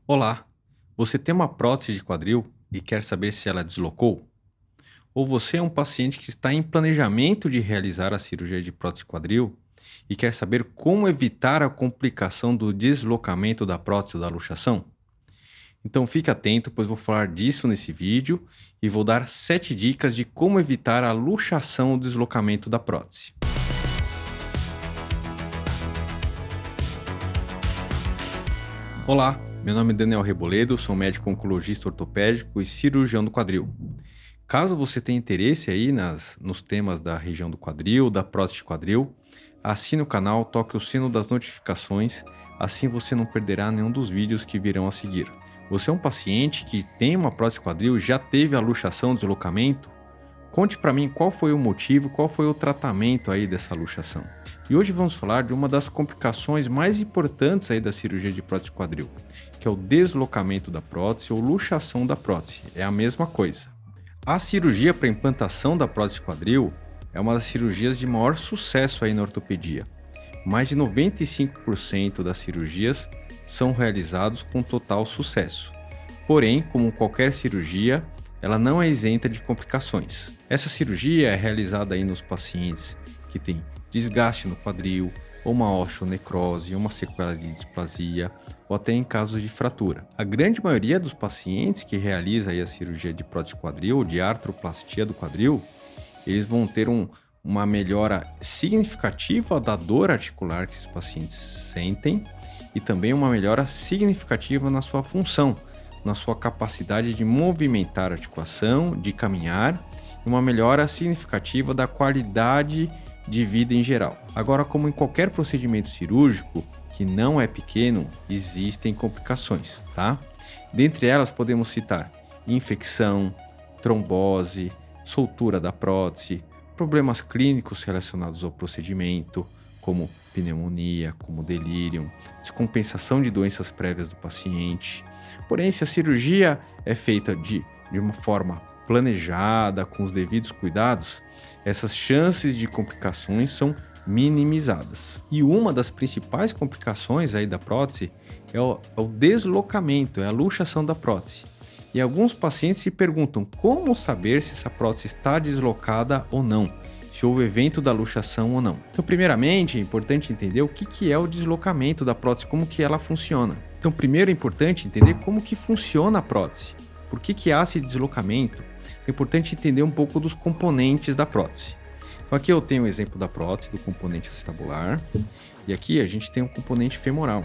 Olá, você tem uma prótese de quadril e quer saber se ela deslocou? Ou você é um paciente que está em planejamento de realizar a cirurgia de prótese de quadril e quer saber como evitar a complicação do deslocamento da prótese ou da luxação? Então fique atento, pois vou falar disso nesse vídeo e vou dar 7 dicas de como evitar a luxação ou deslocamento da prótese. Olá, meu nome é Daniel Reboledo, sou médico oncologista ortopédico e cirurgião do quadril. Caso você tenha interesse aí nos temas da região do quadril, da prótese de quadril, assine o canal, toque o sino das notificações, assim você não perderá nenhum dos vídeos que virão a seguir. Você é um paciente que tem uma prótese de quadril, já teve a luxação, deslocamento? Conte para mim qual foi o motivo, qual foi o tratamento aí dessa luxação. E hoje vamos falar de uma das complicações mais importantes aí da cirurgia de prótese de quadril, que é o deslocamento da prótese ou luxação da prótese. É a mesma coisa. A cirurgia para implantação da prótese de quadril é uma das cirurgias de maior sucesso aí na ortopedia. Mais de 95% das cirurgias são realizados com total sucesso. Porém, como qualquer cirurgia, ela não é isenta de complicações. Essa cirurgia é realizada aí nos pacientes que têm desgaste no quadril, ou uma osteonecrose, uma sequela de displasia, ou até em casos de fratura. A grande maioria dos pacientes que realiza aí a cirurgia de prótese de quadril ou de artroplastia do quadril, eles vão ter uma melhora significativa da dor articular que esses pacientes sentem e também uma melhora significativa na sua função, na sua capacidade de movimentar a articulação, de caminhar, e uma melhora significativa da qualidade de vida em geral. Agora, como em qualquer procedimento cirúrgico, que não é pequeno, existem complicações, tá? Dentre elas podemos citar infecção, trombose, soltura da prótese, problemas clínicos relacionados ao procedimento, como pneumonia, como delírio, descompensação de doenças prévias do paciente. Porém, se a cirurgia é feita de uma forma planejada, com os devidos cuidados, essas chances de complicações são minimizadas. E uma das principais complicações aí da prótese é o deslocamento, é a luxação da prótese. E alguns pacientes se perguntam como saber se essa prótese está deslocada ou não, se houve evento da luxação ou não. Então, primeiramente, é importante entender o que é o deslocamento da prótese, como que ela funciona. Então, primeiro é importante entender como que funciona a prótese. Por que há esse deslocamento? É importante entender um pouco dos componentes da prótese. Então, aqui eu tenho o exemplo da prótese, do componente acetabular, e aqui a gente tem um componente femoral.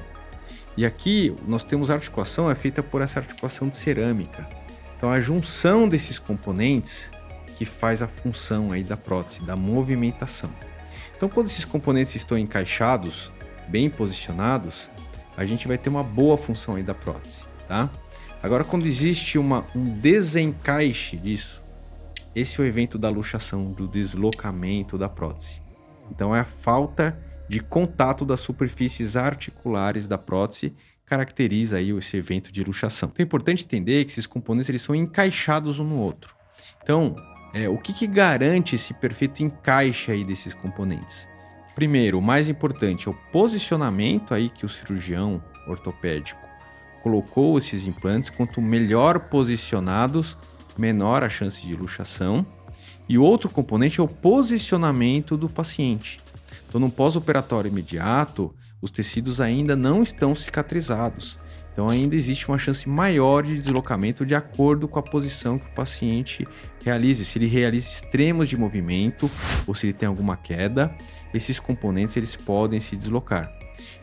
E aqui nós temos a articulação, é feita por essa articulação de cerâmica. Então, a junção desses componentes que faz a função aí da prótese, da movimentação. Então, quando esses componentes estão encaixados, bem posicionados, a gente vai ter uma boa função aí da prótese, tá? Agora, quando existe um desencaixe disso, esse é o evento da luxação, do deslocamento da prótese. Então, é a falta de contato das superfícies articulares da prótese caracteriza aí esse evento de luxação. Então, é importante entender que esses componentes eles são encaixados um no outro. Então, o que garante esse perfeito encaixe aí desses componentes? Primeiro, o mais importante é o posicionamento aí que o cirurgião ortopédico colocou esses implantes. Quanto melhor posicionados, menor a chance de luxação. E outro componente é o posicionamento do paciente. Então, no pós-operatório imediato, os tecidos ainda não estão cicatrizados. Então, ainda existe uma chance maior de deslocamento de acordo com a posição que o paciente realize. Se ele realiza extremos de movimento ou se ele tem alguma queda, esses componentes eles podem se deslocar.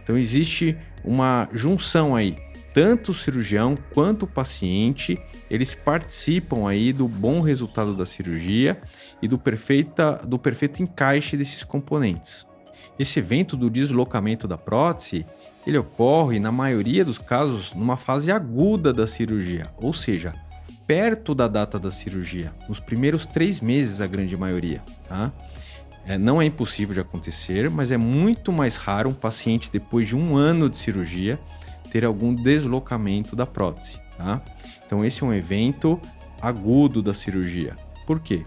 Então, existe uma junção aí. Tanto o cirurgião quanto o paciente, eles participam aí do bom resultado da cirurgia e do perfeito encaixe desses componentes. Esse evento do deslocamento da prótese, ele ocorre, na maioria dos casos, numa fase aguda da cirurgia, ou seja, perto da data da cirurgia, nos primeiros 3 meses, a grande maioria, tá? Não é impossível de acontecer, mas é muito mais raro um paciente, depois de 1 ano de cirurgia, ter algum deslocamento da prótese, tá? Então, esse é um evento agudo da cirurgia. Por quê?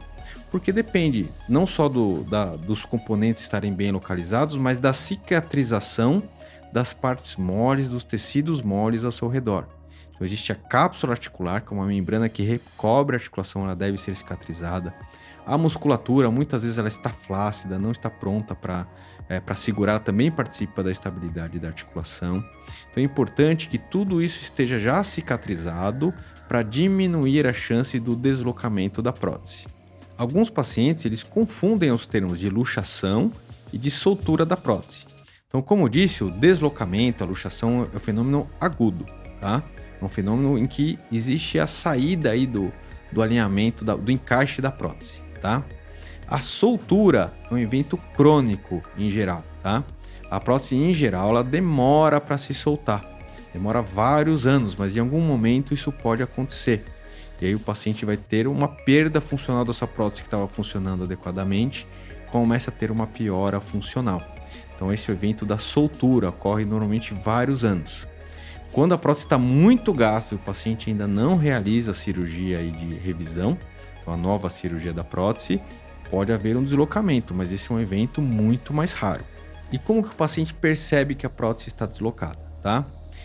Porque depende não só dos componentes estarem bem localizados, mas da cicatrização das partes moles, dos tecidos moles ao seu redor. Então existe a cápsula articular, que é uma membrana que recobre a articulação, ela deve ser cicatrizada. A musculatura, muitas vezes ela está flácida, não está pronta para segurar, ela também participa da estabilidade da articulação. Então é importante que tudo isso esteja já cicatrizado para diminuir a chance do deslocamento da prótese. Alguns pacientes eles confundem os termos de luxação e de soltura da prótese. Então, como eu disse, o deslocamento, a luxação é um fenômeno agudo, tá? É um fenômeno em que existe a saída aí do alinhamento, do encaixe da prótese, tá? A soltura é um evento crônico em geral, tá? A prótese em geral ela demora para se soltar, demora vários anos, mas em algum momento isso pode acontecer. E aí o paciente vai ter uma perda funcional dessa prótese que estava funcionando adequadamente, começa a ter uma piora funcional. Então esse evento da soltura ocorre normalmente vários anos. Quando a prótese está muito gasta e o paciente ainda não realiza a cirurgia aí de revisão, então a nova cirurgia da prótese, pode haver um deslocamento, mas esse é um evento muito mais raro. E como que o paciente percebe que a prótese está deslocada, tá?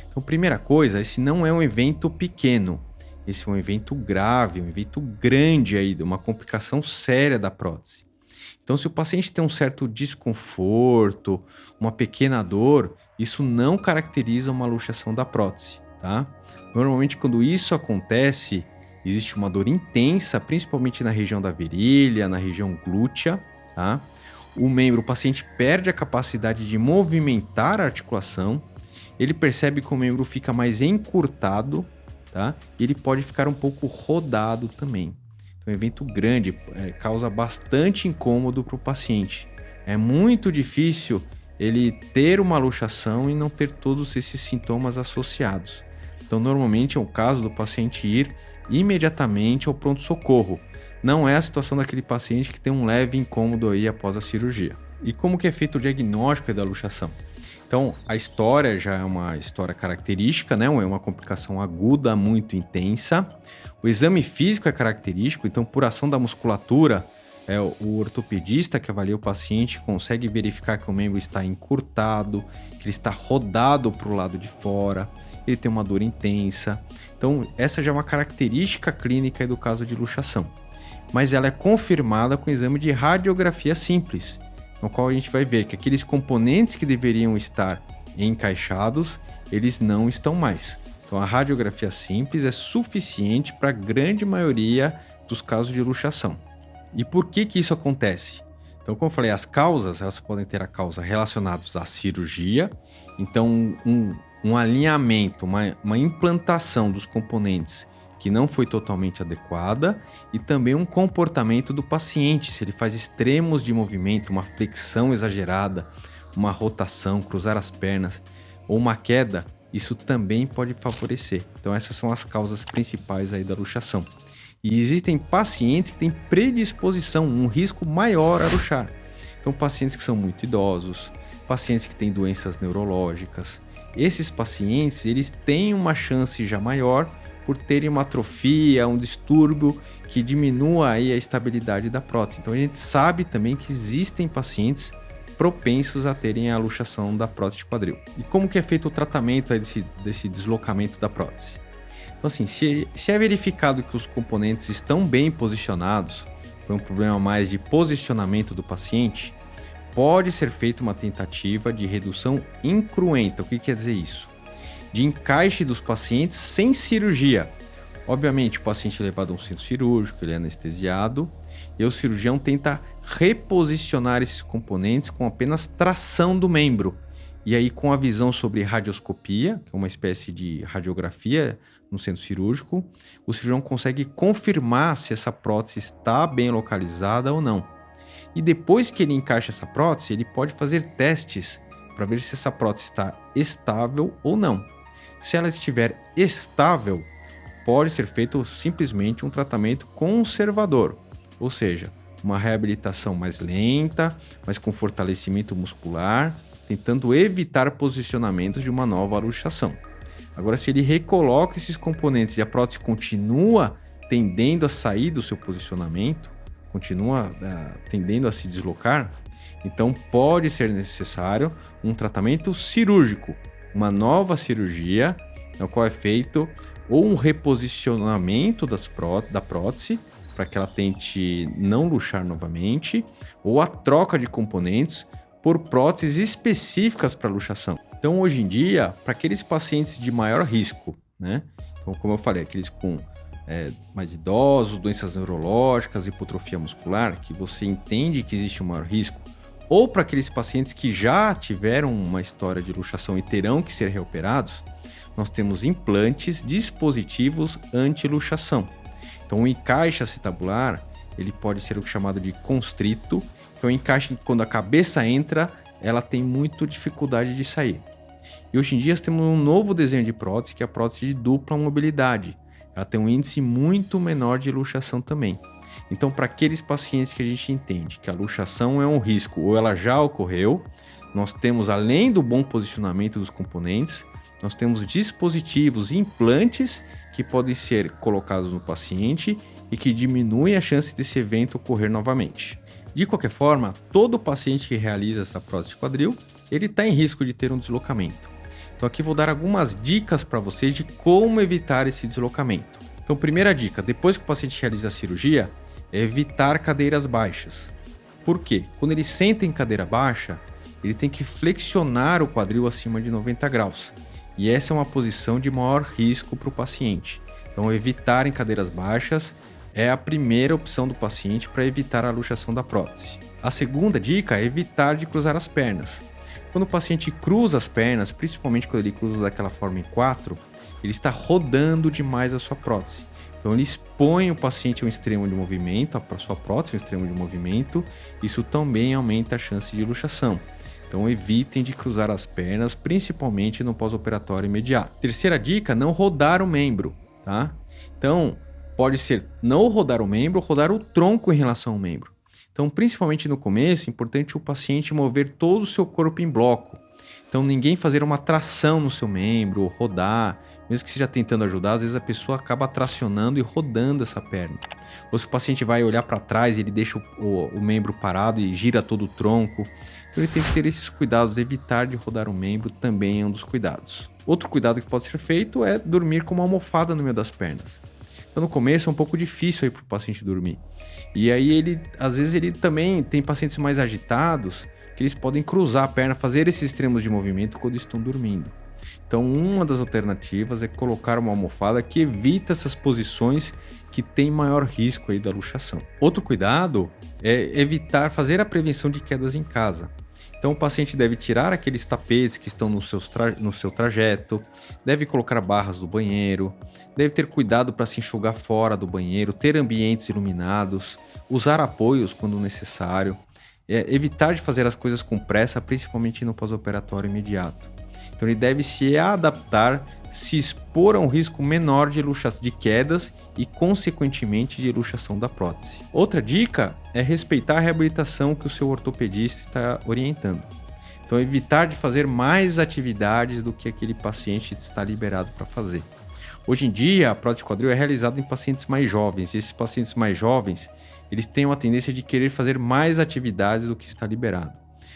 Então, primeira coisa, esse não é um evento pequeno, esse é um evento grave, um evento grande aí, uma complicação séria da prótese. Então, se o paciente tem um certo desconforto, uma pequena dor, isso não caracteriza uma luxação da prótese, tá? Normalmente, quando isso acontece, existe uma dor intensa, principalmente na região da virilha, na região glútea, tá? O paciente perde a capacidade de movimentar a articulação, ele percebe que o membro fica mais encurtado, tá? E ele pode ficar um pouco rodado também. Então, um evento grande causa bastante incômodo para o paciente. É muito difícil ele ter uma luxação e não ter todos esses sintomas associados. Então, normalmente é o caso do paciente ir imediatamente ao pronto-socorro. Não é a situação daquele paciente que tem um leve incômodo aí após a cirurgia. E como que é feito o diagnóstico da luxação? Então, a história já é uma história característica, né? É uma complicação aguda, muito intensa. O exame físico é característico, então, por ação da musculatura, o ortopedista que avalia o paciente consegue verificar que o membro está encurtado, que ele está rodado para o lado de fora, ele tem uma dor intensa. Então, essa já é uma característica clínica do caso de luxação. Mas ela é confirmada com o exame de radiografia simples, no qual a gente vai ver que aqueles componentes que deveriam estar encaixados, eles não estão mais. Então, a radiografia simples é suficiente para a grande maioria dos casos de luxação. E por que isso acontece? Então, como eu falei, as causas, elas podem ter a causa relacionadas à cirurgia. Então, um alinhamento, uma implantação dos componentes que não foi totalmente adequada e também um comportamento do paciente, se ele faz extremos de movimento, uma flexão exagerada, uma rotação, cruzar as pernas ou uma queda, isso também pode favorecer. Então essas são as causas principais aí da luxação. E existem pacientes que têm predisposição, um risco maior a luxar. Então pacientes que são muito idosos, pacientes que têm doenças neurológicas, esses pacientes eles têm uma chance já maior por terem uma atrofia, um distúrbio que diminua aí a estabilidade da prótese. Então a gente sabe também que existem pacientes propensos a terem a luxação da prótese de quadril. E como que é feito o tratamento aí desse deslocamento da prótese? Então assim, se é verificado que os componentes estão bem posicionados, foi um problema mais de posicionamento do paciente, pode ser feita uma tentativa de redução incruenta. O que quer dizer isso? De encaixe dos pacientes sem cirurgia. Obviamente, o paciente é levado a um centro cirúrgico, ele é anestesiado, e o cirurgião tenta reposicionar esses componentes com apenas tração do membro. E aí, com a visão sobre radioscopia, que é uma espécie de radiografia no centro cirúrgico, o cirurgião consegue confirmar se essa prótese está bem localizada ou não. E depois que ele encaixa essa prótese, ele pode fazer testes para ver se essa prótese está estável ou não. Se ela estiver estável, pode ser feito simplesmente um tratamento conservador, ou seja, uma reabilitação mais lenta, mas com fortalecimento muscular, tentando evitar posicionamentos de uma nova luxação. Agora, se ele recoloca esses componentes e a prótese continua tendendo a sair do seu posicionamento, continua tendendo a se deslocar, então pode ser necessário um tratamento cirúrgico, uma nova cirurgia no qual é feito ou um reposicionamento da prótese, para que ela tente não luxar novamente, ou a troca de componentes por próteses específicas para luxação. Então, hoje em dia, para aqueles pacientes de maior risco, né? Então, como eu falei, aqueles com mais idosos, doenças neurológicas, hipotrofia muscular, que você entende que existe um maior risco, ou para aqueles pacientes que já tiveram uma história de luxação e terão que ser reoperados, nós temos implantes, dispositivos anti-luxação. Então, o encaixe acetabular, ele pode ser o chamado de constrito, que é um encaixe que quando a cabeça entra, ela tem muita dificuldade de sair. E hoje em dia, nós temos um novo desenho de prótese, que é a prótese de dupla mobilidade. Ela tem um índice muito menor de luxação também. Então, para aqueles pacientes que a gente entende que a luxação é um risco ou ela já ocorreu, nós temos, além do bom posicionamento dos componentes, nós temos dispositivos, implantes que podem ser colocados no paciente e que diminuem a chance desse evento ocorrer novamente. De qualquer forma, todo paciente que realiza essa prótese de quadril, ele está em risco de ter um deslocamento. Então aqui vou dar algumas dicas para vocês de como evitar esse deslocamento. Então, primeira dica, depois que o paciente realiza a cirurgia, é evitar cadeiras baixas. Por quê? Quando ele senta em cadeira baixa, ele tem que flexionar o quadril acima de 90 graus. E essa é uma posição de maior risco para o paciente. Então, evitar em cadeiras baixas é a primeira opção do paciente para evitar a luxação da prótese. A segunda dica é evitar de cruzar as pernas. Quando o paciente cruza as pernas, principalmente quando ele cruza daquela forma em 4, ele está rodando demais a sua prótese. Então ele expõe o paciente a um extremo de movimento, a sua prótese a um extremo de movimento, isso também aumenta a chance de luxação. Então evitem de cruzar as pernas, principalmente no pós-operatório imediato. Terceira dica, não rodar o membro, tá? Então pode ser não rodar o membro, rodar o tronco em relação ao membro. Então, principalmente no começo, é importante o paciente mover todo o seu corpo em bloco. Então, ninguém fazer uma tração no seu membro, ou rodar. Mesmo que esteja tentando ajudar, às vezes a pessoa acaba tracionando e rodando essa perna. Ou se o paciente vai olhar para trás, ele deixa o membro parado e gira todo o tronco. Então, ele tem que ter esses cuidados, evitar de rodar o membro também é um dos cuidados. Outro cuidado que pode ser feito é dormir com uma almofada no meio das pernas. Então, no começo é um pouco difícil para o paciente dormir. E aí, às vezes, ele também tem pacientes mais agitados que eles podem cruzar a perna, fazer esses extremos de movimento quando estão dormindo. Então, uma das alternativas é colocar uma almofada que evita essas posições que tem maior risco aí da luxação. Outro cuidado é evitar fazer a prevenção de quedas em casa. Então, o paciente deve tirar aqueles tapetes que estão no seu trajeto, deve colocar barras do banheiro, deve ter cuidado para se enxugar fora do banheiro, ter ambientes iluminados, usar apoios quando necessário, evitar de fazer as coisas com pressa, principalmente no pós-operatório imediato. Então, ele deve se adaptar, se expor a um risco menor de quedas e, consequentemente, de luxação da prótese. Outra dica é respeitar a reabilitação que o seu ortopedista está orientando. Então, evitar de fazer mais atividades do que aquele paciente está liberado para fazer. Hoje em dia, a prótese de quadril é realizada em pacientes mais jovens, e esses pacientes mais jovens, eles têm uma tendência de querer fazer mais atividades do que está liberado.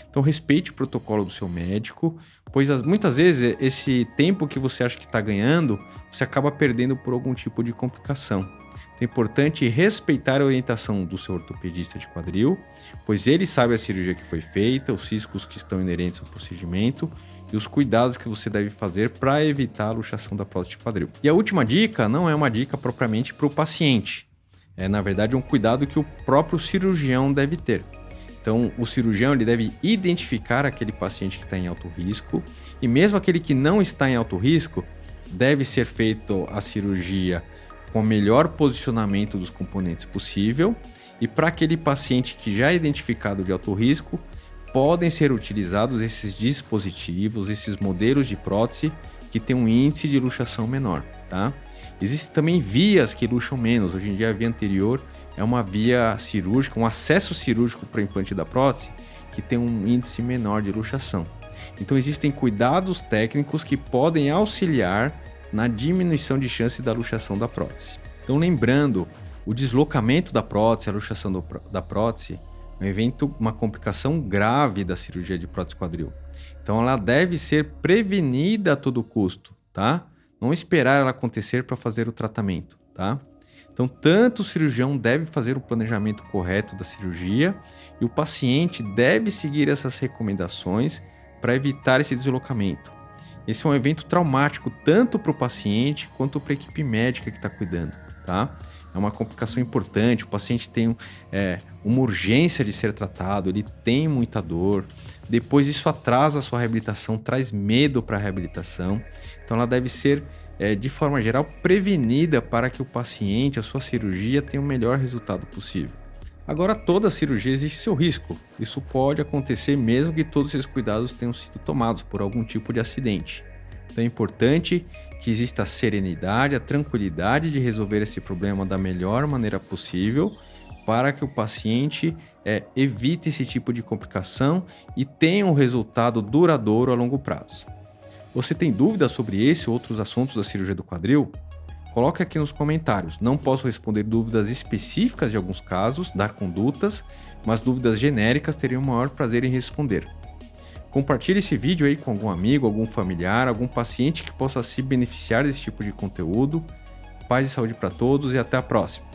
Então, respeite o protocolo do seu médico, pois muitas vezes esse tempo que você acha que está ganhando, você acaba perdendo por algum tipo de complicação. Então, é importante respeitar a orientação do seu ortopedista de quadril, pois ele sabe a cirurgia que foi feita, os riscos que estão inerentes ao procedimento e os cuidados que você deve fazer para evitar a luxação da prótese de quadril. E a última dica não é uma dica propriamente para o paciente, é na verdade um cuidado que o próprio cirurgião deve ter. Então, o cirurgião ele deve identificar aquele paciente que está em alto risco e mesmo aquele que não está em alto risco, deve ser feita a cirurgia com o melhor posicionamento dos componentes possível e para aquele paciente que já é identificado de alto risco, podem ser utilizados esses dispositivos, esses modelos de prótese que têm um índice de luxação menor, tá? Existem também vias que luxam menos. Hoje em dia, a via anterior é uma via cirúrgica, um acesso cirúrgico para o implante da prótese que tem um índice menor de luxação. Então, existem cuidados técnicos que podem auxiliar na diminuição de chance da luxação da prótese. Então, lembrando, o deslocamento da prótese, a luxação da prótese, é um evento, uma complicação grave da cirurgia de prótese quadril. Então, ela deve ser prevenida a todo custo, tá? Não esperar ela acontecer para fazer o tratamento, tá? Então, tanto o cirurgião deve fazer o planejamento correto da cirurgia e o paciente deve seguir essas recomendações para evitar esse deslocamento. Esse é um evento traumático tanto para o paciente quanto para a equipe médica que está cuidando, tá? É uma complicação importante, o paciente tem uma urgência de ser tratado, ele tem muita dor, depois isso atrasa a sua reabilitação, traz medo para a reabilitação, então ela deve ser, de forma geral, prevenida para que o paciente, a sua cirurgia, tenha o melhor resultado possível. Agora, toda cirurgia existe seu risco, isso pode acontecer mesmo que todos esses cuidados tenham sido tomados por algum tipo de acidente. Então é importante que exista a serenidade, a tranquilidade de resolver esse problema da melhor maneira possível para que o paciente evite esse tipo de complicação e tenha um resultado duradouro a longo prazo. Você tem dúvidas sobre esse ou outros assuntos da cirurgia do quadril? Coloque aqui nos comentários. Não posso responder dúvidas específicas de alguns casos, dar condutas, mas dúvidas genéricas teria o maior prazer em responder. Compartilhe esse vídeo aí com algum amigo, algum familiar, algum paciente que possa se beneficiar desse tipo de conteúdo. Paz e saúde para todos e até a próxima!